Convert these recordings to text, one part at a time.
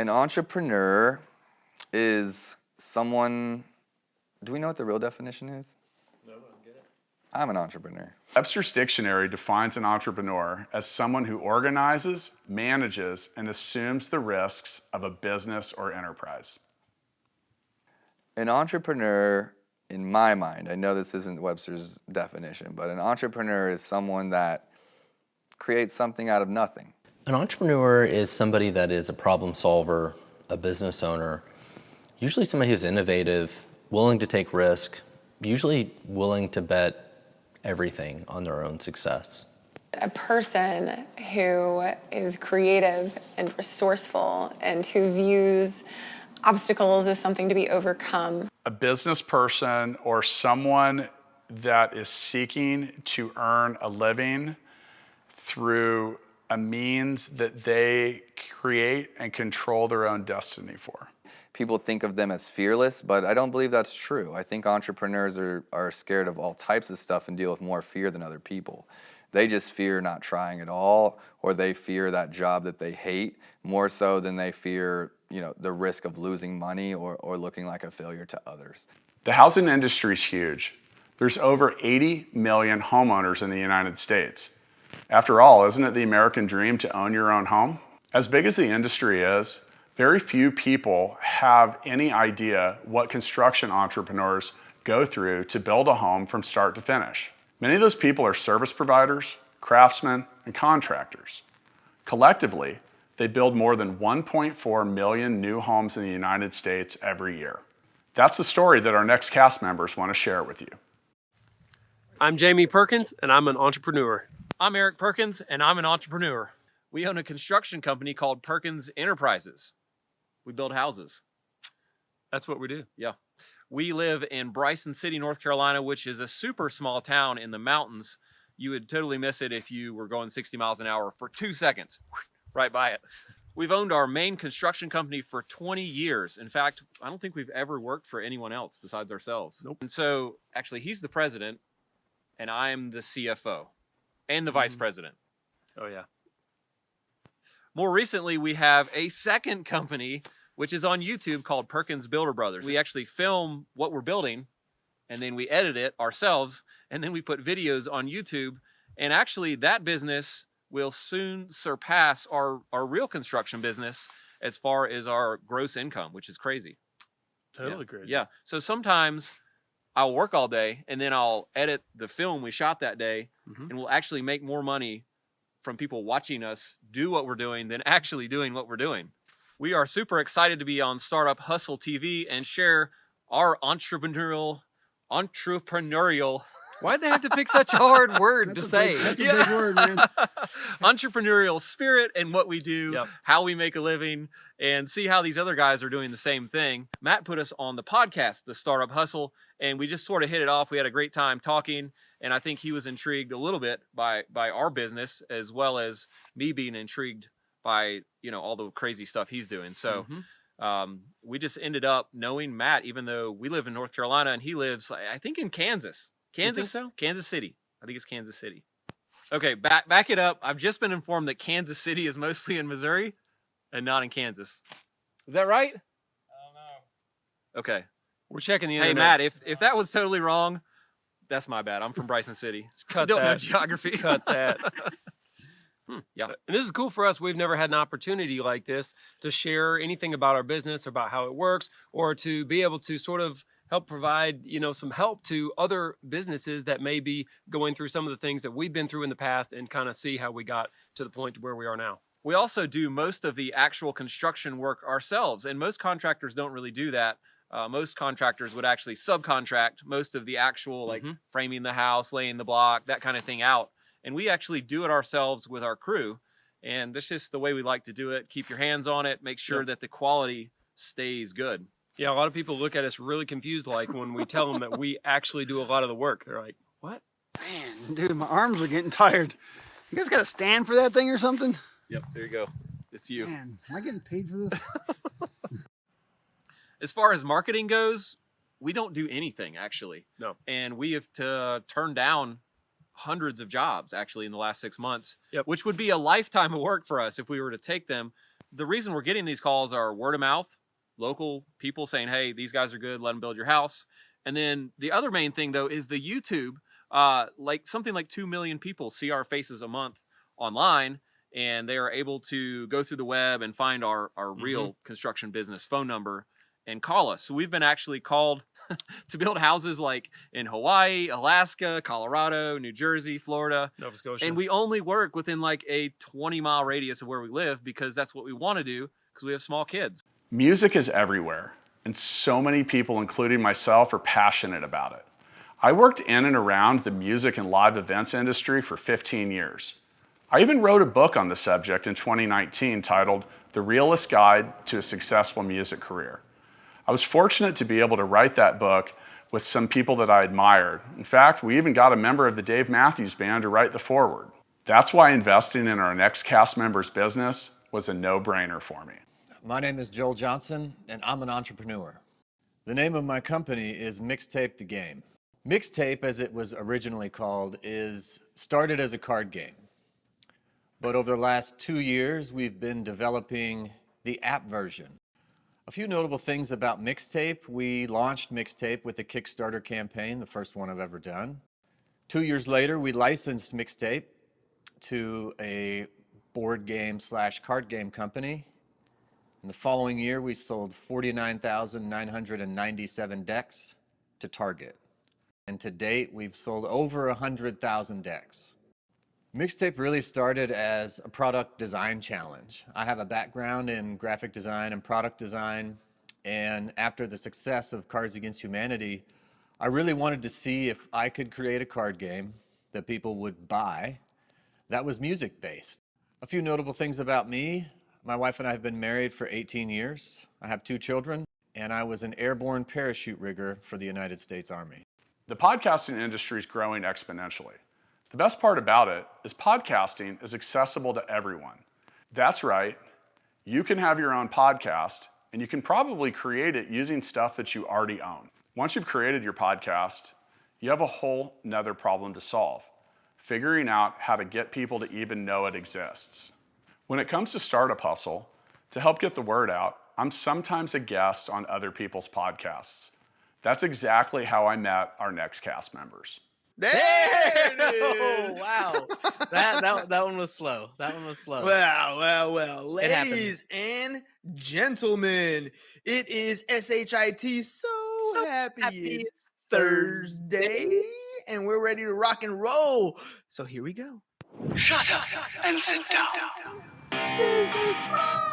An entrepreneur is someone, do we know what the real definition is? No, I don't get it. I'm an entrepreneur. Webster's Dictionary defines an entrepreneur as someone who organizes, manages, and assumes the risks of a business or enterprise. An entrepreneur, in my mind, I know this isn't Webster's definition, but an entrepreneur is someone that creates something out of nothing. An entrepreneur is somebody that is a problem solver, a business owner, usually somebody who's innovative, willing to take risk, usually willing to bet everything on their own success. A person who is creative and resourceful and who views obstacles as something to be overcome. A business person or someone that is seeking to earn a living through a means that they create and control their own destiny for. People think of them as fearless, but I don't believe that's true. I think entrepreneurs are scared of all types of stuff and deal with more fear than other people. They just fear not trying at all, or they fear that job that they hate more so than they fear, the risk of losing money or looking like a failure to others. The housing industry is huge. There's over 80 million homeowners in the United States. After all, isn't it the American dream to own your own home? As big as the industry is, very few people have any idea what construction entrepreneurs go through to build a home from start to finish. Many of those people are service providers, craftsmen, and contractors. Collectively, they build more than 1.4 million new homes in the United States every year. That's the story that our next cast members want to share with you. I'm Jamie Perkins, and I'm an entrepreneur. I'm Eric Perkins, and I'm an entrepreneur. We own a construction company called Perkins Enterprises. We build houses. That's what we do. Yeah. We live in Bryson City, North Carolina, which is a super small town in the mountains. You would totally miss it if you were going 60 miles an hour for 2 seconds, right by it. We've owned our main construction company for 20 years. In fact, I don't think we've ever worked for anyone else besides ourselves. Nope. And so, actually, he's the president, and I'm the CFO and the vice president. Oh, yeah. More recently, we have a second company, which is on YouTube, called Perkins Builder Brothers. We actually film what we're building, and then we edit it ourselves, and then we put videos on YouTube. And actually, that business will soon surpass our real construction business as far as our gross income, which is crazy. Totally crazy. Yeah. So sometimes I'll work all day, and then I'll edit the film we shot that day, and we'll actually make more money from people watching us do what we're doing than actually doing what we're doing. We are super excited to be on Startup Hustle TV and share our entrepreneurial. Why'd they have to pick such a hard word to say? That's a big word, man. Entrepreneurial spirit and what we do, how we make a living, and see how these other guys are doing the same thing. Matt put us on the podcast, The Startup Hustle, and we just sort of hit it off. We had a great time talking, and I think he was intrigued a little bit by our business, as well as me being intrigued by all the crazy stuff he's doing. So we just ended up knowing Matt, even though we live in North Carolina and he lives, I think, in Kansas. Kansas? So? Kansas City. I think it's Kansas City. Okay, back it up. I've just been informed that Kansas City is mostly in Missouri and not in Kansas. Is that right? I don't know. Okay. We're checking the Hey, internet. Matt, if that was totally wrong, that's my bad. I'm from Bryson City. Cut Don't know that. geography. Cut that. Yeah. And this is cool for us. We've never had an opportunity like this to share anything about our business, about how it works, or to be able to sort of help provide, some help to other businesses that may be going through some of the things that we've been through in the past, and kind of see how we got to the point to where we are now. We also do most of the actual construction work ourselves, and most contractors don't really do that. Most contractors would actually subcontract most of the actual, framing the house, laying the block, that kind of thing out. And we actually do it ourselves with our crew. And that's just the way we like to do it. Keep your hands on it. Make sure that the quality stays good. Yeah, a lot of people look at us really confused, like when we tell them that we actually do a lot of the work. They're like, what? Man, dude, my arms are getting tired. You guys got a stand for that thing or something? Yep, there you go. It's you. Man, am I getting paid for this? As far as marketing goes, we don't do anything, actually. No. And we have to turn down hundreds of jobs, actually, in the last 6 months, which would be a lifetime of work for us if we were to take them. the reason we're getting these calls are word of mouth, local people saying, hey, these guys are good, let them build your house. And then the other main thing, though, is the YouTube. Like something like 2 million people see our faces a month online, and they are able to go through the web and find our real construction business phone number and call us. So we've been actually called to build houses like in Hawaii, Alaska, Colorado, New Jersey, Florida, Nova Scotia. and we only work within like a 20-mile radius of where we live because that's what we want to do because we have small kids. Music is everywhere, and so many people, including myself, are passionate about it. I worked in and around the music and live events industry for 15 years. I even wrote a book on the subject in 2019 titled The Realist Guide to a Successful Music Career. I was fortunate to be able to write that book with some people that I admired. In fact, we even got a member of the Dave Matthews Band to write the foreword. That's why investing in our next cast member's business was a no-brainer for me. My name is Joel Johnson, and I'm an entrepreneur. The name of my company is Mixtape the Game. Mixtape, as it was originally called, started as a card game. But over the last 2 years, we've been developing the app version. A few notable things about Mixtape. We launched Mixtape with a Kickstarter campaign, the first one I've ever done. 2 years later, we licensed Mixtape to a board game / card game company. In the following year, we sold 49,997 decks to Target. And to date, we've sold over 100,000 decks. Mixtape really started as a product design challenge. I have a background in graphic design and product design, and after the success of Cards Against Humanity, I really wanted to see if I could create a card game that people would buy that was music-based. A few notable things about me. My wife and I have been married for 18 years. I have 2 children, and I was an airborne parachute rigger for the United States Army. The podcasting industry is growing exponentially. The best part about it is podcasting is accessible to everyone. That's right, you can have your own podcast, and you can probably create it using stuff that you already own. Once you've created your podcast, you have a whole nother problem to solve, figuring out how to get people to even know it exists. When it comes to Startup Hustle, to help get the word out, I'm sometimes a guest on other people's podcasts. That's exactly how I met our next cast members. There it is. Oh, wow. That one was slow. That one was slow. Well. Ladies and gentlemen, it is SHIT so happy it's Thursday, and we're ready to rock and roll. So here we go. Shut up and sit down.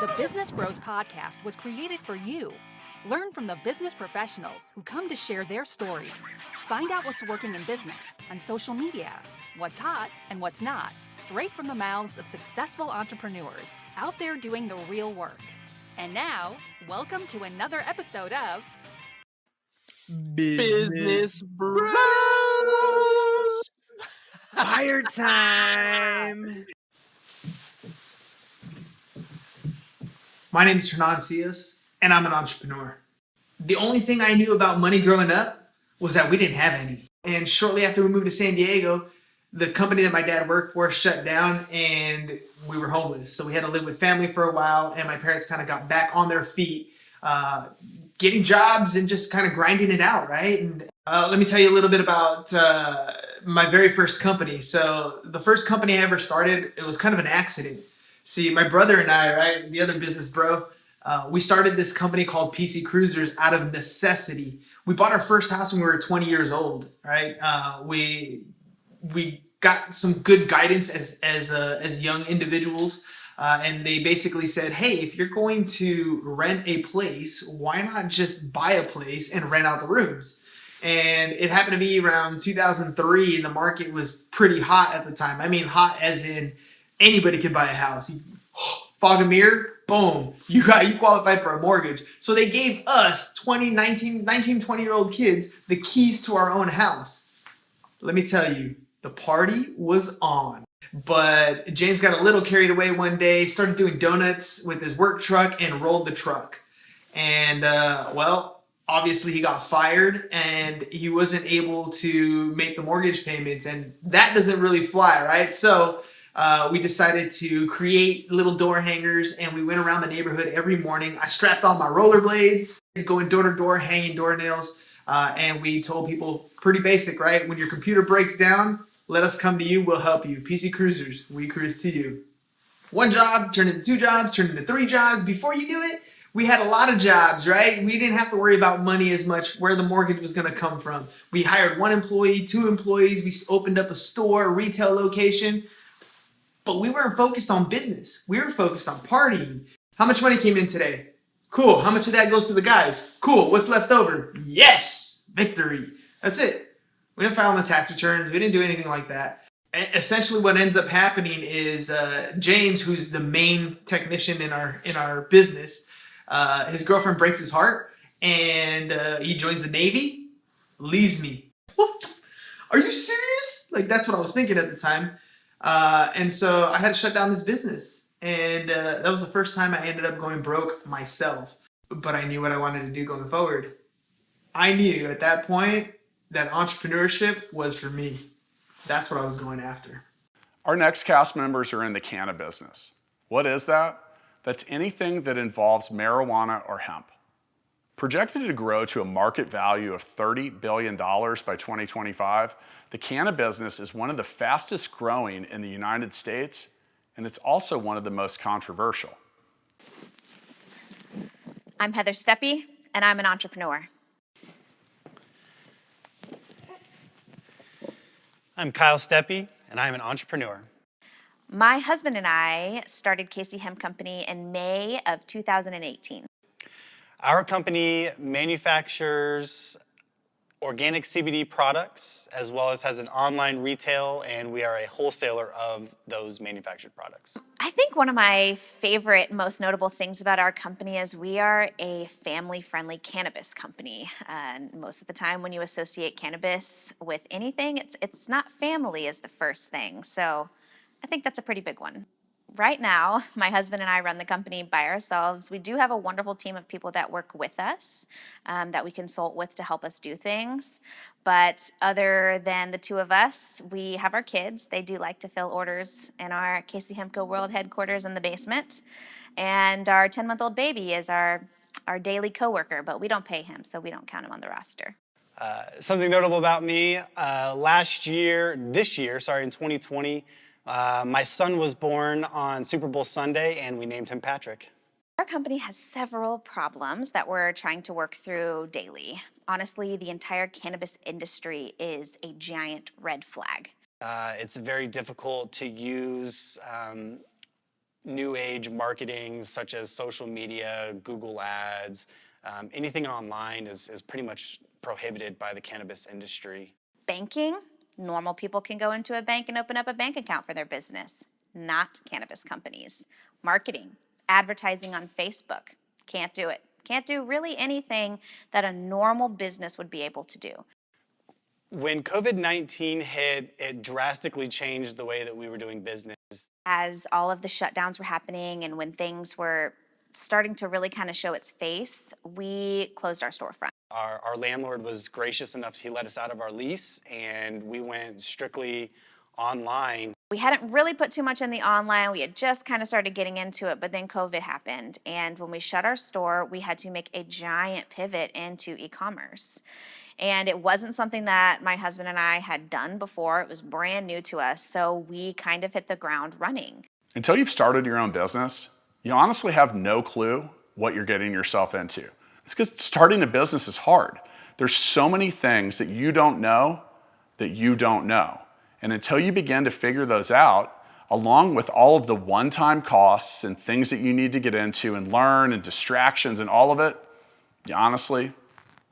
The Business Bros Podcast was created for you. Learn from the business professionals who come to share their stories. Find out what's working in business and social media, what's hot and what's not, straight from the mouths of successful entrepreneurs out there doing the real work. And now, welcome to another episode of Business Bros. Fire time. My name is Hernan Cios, and I'm an entrepreneur. The only thing I knew about money growing up was that we didn't have any. And shortly after we moved to San Diego, the company that my dad worked for shut down and we were homeless. So we had to live with family for a while, and my parents kind of got back on their feet, getting jobs and just kind of grinding it out, right? And let me tell you a little bit about my very first company. So the first company I ever started, it was kind of an accident. See, my brother and I, right, the other business bro, we started this company called PC Cruisers out of necessity. We bought our first house when we were 20 years old, right? We got some good guidance as young individuals, and they basically said, hey, if you're going to rent a place, why not just buy a place and rent out the rooms? And it happened to be around 2003, and the market was pretty hot at the time. I mean, hot as in anybody could buy a house. You fog a mirror, boom, you qualified for a mortgage. So they gave us 20-year-old kids the keys to our own house. Let me tell you, the party was on. But James got a little carried away one day, started doing donuts with his work truck and rolled the truck. And obviously he got fired and he wasn't able to make the mortgage payments, and that doesn't really fly, right? So we decided to create little door hangers, and we went around the neighborhood every morning. I strapped on my rollerblades, going door to door, hanging doornails, and we told people, pretty basic, right? When your computer breaks down, let us come to you, we'll help you. PC Cruisers, we cruise to you. One job turned into 2 jobs, turned into 3 jobs. Before you knew it, we had a lot of jobs, right? We didn't have to worry about money as much, where the mortgage was going to come from. We hired 1 employee, 2 employees. We opened up a store, a retail location. But we weren't focused on business. We were focused on partying. How much money came in today? Cool. How much of that goes to the guys? Cool. What's left over? Yes! Victory. That's it. We didn't file on the tax returns. We didn't do anything like that. Essentially what ends up happening is James, who's the main technician in our business, his girlfriend breaks his heart, and he joins the Navy, leaves me. What the? Are you serious? Like, that's what I was thinking at the time. And so I had to shut down this business. And that was the first time I ended up going broke myself. But I knew what I wanted to do going forward. I knew at that point that entrepreneurship was for me. That's what I was going after. Our next cast members are in the cannabis business. What is that? That's anything that involves marijuana or hemp. Projected to grow to a market value of $30 billion by 2025, the cannabis business is one of the fastest growing in the United States, and it's also one of the most controversial. I'm Heather Steppe, and I'm an entrepreneur. I'm Kyle Steppe, and I'm an entrepreneur. My husband and I started KC Hemp Company in May of 2018. Our company manufactures organic CBD products, as well as has an online retail, and we are a wholesaler of those manufactured products. I think one of my favorite, most notable things about our company is we are a family-friendly cannabis company. Most of the time when you associate cannabis with anything, it's not family is the first thing. So I think that's a pretty big one. Right now, my husband and I run the company by ourselves. We do have a wonderful team of people that work with us, that we consult with to help us do things. But other than the 2 of us, we have our kids. They do like to fill orders in our KC Hemp Co World headquarters in the basement. And our 10-month-old baby is our daily coworker, but we don't pay him, so we don't count him on the roster. Something notable about me, this year, in 2020, my son was born on Super Bowl Sunday, and we named him Patrick. Our company has several problems that we're trying to work through daily. Honestly, the entire cannabis industry is a giant red flag. It's very difficult to use new age marketing such as social media, Google ads. Anything online is pretty much prohibited by the cannabis industry. Banking. Normal people can go into a bank and open up a bank account for their business, not cannabis companies. Marketing, advertising on Facebook, can't do it. Can't do really anything that a normal business would be able to do. When COVID-19 hit, it drastically changed the way that we were doing business. As all of the shutdowns were happening and when things were starting to really kind of show its face, we closed our storefront. Our landlord was gracious enough, he let us out of our lease, and we went strictly online. We hadn't really put too much in the online. We had just kind of started getting into it, but then COVID happened. And when we shut our store, we had to make a giant pivot into e-commerce. And it wasn't something that my husband and I had done before. It was brand new to us, so we kind of hit the ground running. Until you've started your own business, you honestly have no clue what you're getting yourself into. It's because starting a business is hard. There's so many things that you don't know. And until you begin to figure those out, along with all of the one-time costs and things that you need to get into and learn and distractions and all of it, you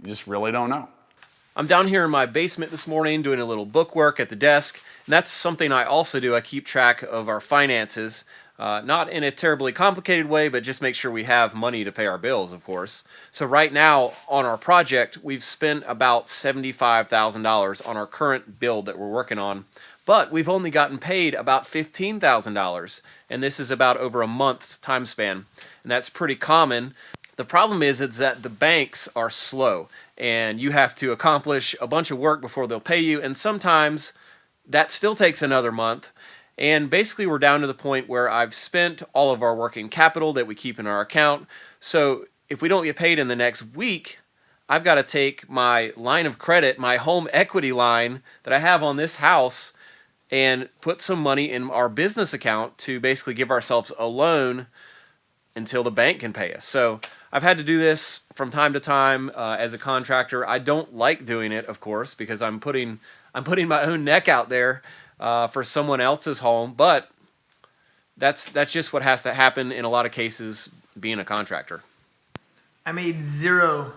just really don't know. I'm down here in my basement this morning doing a little book work at the desk, and that's something I also do. I keep track of our finances. Not in a terribly complicated way, but just make sure we have money to pay our bills, of course. So right now on our project, we've spent about $75,000 on our current build that we're working on, but we've only gotten paid about $15,000, and this is about over a month's time span, and that's pretty common. The problem is that the banks are slow, and you have to accomplish a bunch of work before they'll pay you, and sometimes that still takes another month. And basically we're down to the point where I've spent all of our working capital that we keep in our account. So if we don't get paid in the next week, I've got to take my line of credit, my home equity line that I have on this house, and put some money in our business account to basically give ourselves a loan until the bank can pay us. So I've had to do this from time to time as a contractor. I don't like doing it, of course, because I'm putting my own neck out there for someone else's home, but that's just what has to happen in a lot of cases being a contractor. I made $0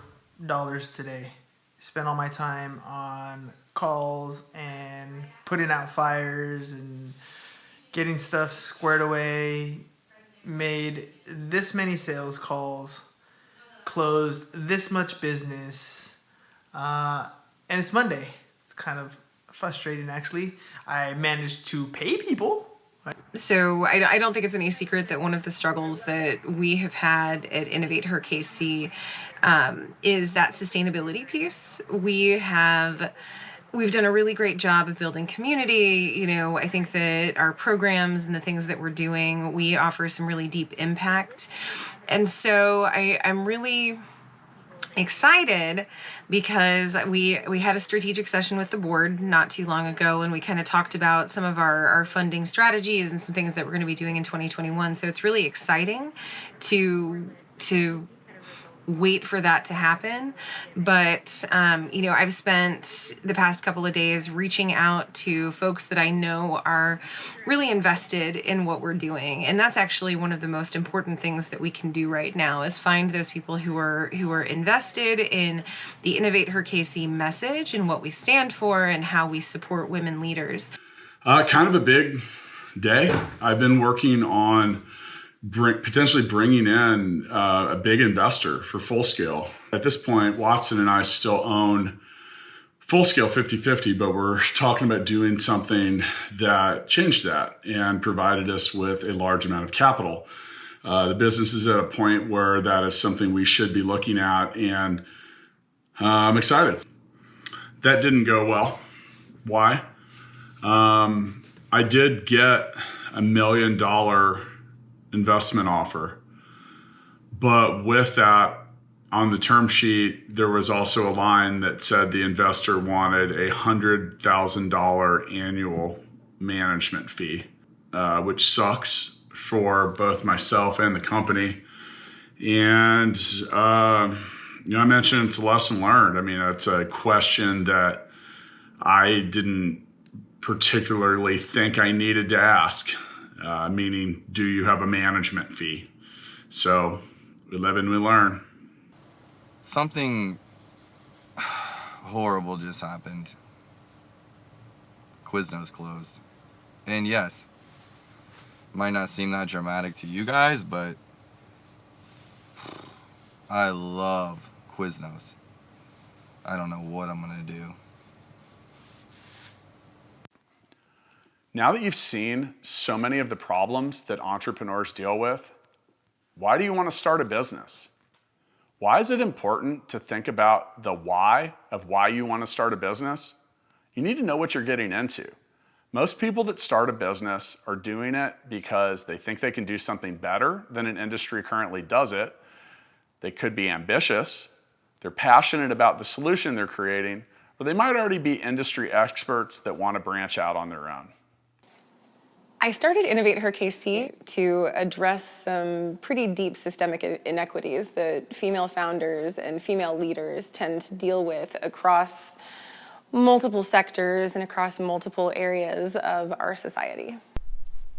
today. Spent all my time on calls and putting out fires and getting stuff squared away. Made this many sales calls, closed this much business, and it's Monday. It's kind of frustrating, actually. I managed to pay people. So I don't think it's any secret that one of the struggles that we have had at InnovateHer KC is that sustainability piece. We've done a really great job of building community. You know, I think that our programs and the things that we're doing, we offer some really deep impact. And so I'm really excited because we had a strategic session with the board not too long ago, and we kind of talked about some of our funding strategies and some things that we're going to be doing in 2021. So it's really exciting to wait for that to happen. But, you know, I've spent the past couple of days reaching out to folks that I know are really invested in what we're doing. And that's actually one of the most important things that we can do right now is find those people who are invested in the InnovateHer KC message and what we stand for and how we support women leaders. Kind of a big day. I've been working on potentially bringing in a big investor for Full Scale. At this point, Watson and I still own Full Scale 50-50, but we're talking about doing something that changed that and provided us with a large amount of capital. The business is at a point where that is something we should be looking at, and I'm excited. That didn't go well. Why? I did get $1 million investment offer, but with that, on the term sheet, there was also a line that said the investor wanted a $100,000 annual management fee, which sucks for both myself and the company. And I mentioned it's a lesson learned. I mean, it's a question that I didn't particularly think I needed to ask. Meaning, do you have a management fee? So we live and we learn. Something horrible just happened. Quiznos closed. And yes, might not seem that dramatic to you guys, but I love Quiznos. I don't know what I'm gonna do. Now that you've seen so many of the problems that entrepreneurs deal with, why do you want to start a business? Why is it important to think about the why of why you want to start a business? You need to know what you're getting into. Most people that start a business are doing it because they think they can do something better than an industry currently does it. They could be ambitious, they're passionate about the solution they're creating, or they might already be industry experts that want to branch out on their own. I started InnovateHer KC to address some pretty deep systemic inequities that female founders and female leaders tend to deal with across multiple sectors and across multiple areas of our society.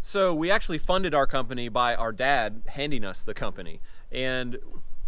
So we actually funded our company by our dad handing us the company. And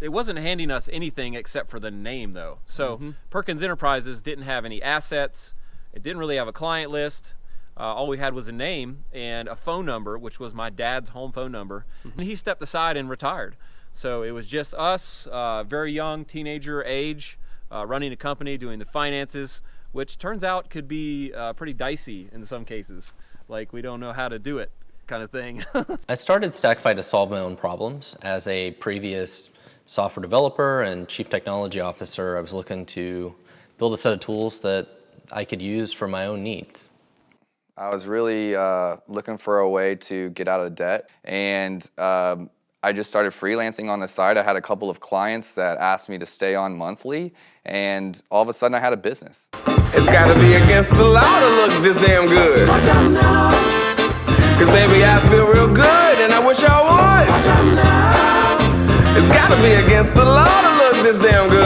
it wasn't handing us anything except for the name, though. So Perkins Enterprises didn't have any assets. It didn't really have a client list. All we had was a name and a phone number, which was my dad's home phone number. And he stepped aside and retired. So it was just us, very young, teenager age, running a company, doing the finances, which turns out could be pretty dicey in some cases. Like, we don't know how to do it kind of thing. I started Stackify to solve my own problems. As a previous software developer and chief technology officer, I was looking to build a set of tools that I could use for my own needs. I was really looking for a way to get out of debt, and I just started freelancing on the side. I had a couple of clients that asked me to stay on monthly, and all of a sudden I had a business. It's gotta be against the law to look this damn good. Watch out now. Cause baby, I feel real good, and I wish I would. Watch out now. It's gotta be against the law to look this damn good.